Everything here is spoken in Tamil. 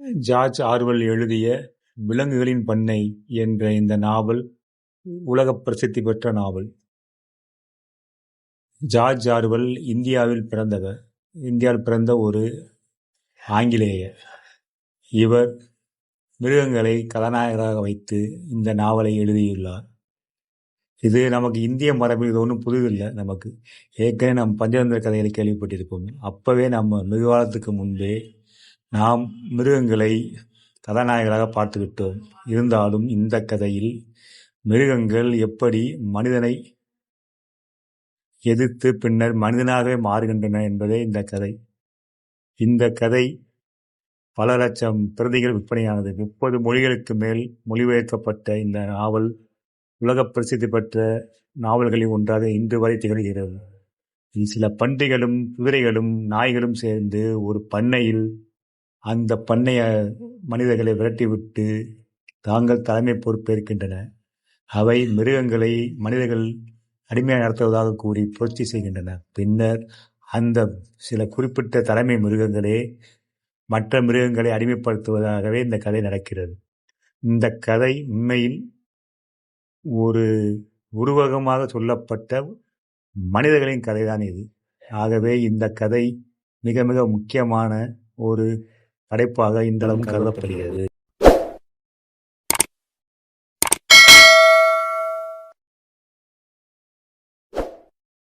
ஜார்ஜ் ஆர்வெல் எழுதிய விலங்குகளின் பண்ணை என்ற இந்த நாவல் உலகப் பிரசித்தி பெற்ற நாவல். ஜார்ஜ் ஆர்வெல் இந்தியாவில் பிறந்த ஒரு ஆங்கிலேயர். இவர் மிருகங்களை கதாநாயகராக வைத்து இந்த நாவலை எழுதியுள்ளார். இது நமக்கு இந்திய மரபில் இது ஒன்றும் புதுதில்லை. நமக்கு ஏற்கனவே நம் பஞ்சதந்திர கதைகளை கேள்விப்பட்டிருப்போம். அப்பவே நம்ம வெகு காலத்துக்கு முன்பே நாம் மிருகங்களை கதாநாயகராக பார்த்துவிட்டோம். இருந்தாலும் இந்த கதையில் மிருகங்கள் எப்படி மனிதனை எதிர்த்து பின்னர் மனிதனாகவே மாறுகின்றன என்பதே இந்த கதை. இந்த கதை பல லட்சம் பிரதிகள் விற்பனையானது. 30 மொழிகளுக்கு மேல் மொழிபெயர்க்கப்பட்ட இந்த நாவல் உலக பிரசித்தி பெற்ற நாவல்களில் ஒன்றாக இன்று வரை திகழ்கிறது. சில பன்றிகளும் குதிரைகளும் நாய்களும் சேர்ந்து ஒரு பண்ணையில் அந்த பண்ணைய மனிதர்களை விரட்டிவிட்டு தாங்கள் தலைமை பொறுப்பேற்கின்றன. அவை மிருகங்களை மனிதர்கள் அடிமையாக நடத்துவதாக கூறி புரட்சி செய்கின்றன. பின்னர் அந்த சில குறிப்பிட்ட தலைமை மிருகங்களே மற்ற மிருகங்களை அடிமைப்படுத்துவதாகவே இந்த கதை நடக்கிறது. இந்த கதை உண்மையில் ஒரு உருவகமாக சொல்லப்பட்ட மனிதர்களின் கதைதான் இது. ஆகவே இந்த கதை மிக மிக முக்கியமான ஒரு படைப்பாக இன்றளவும் கருதப்படுகிறது.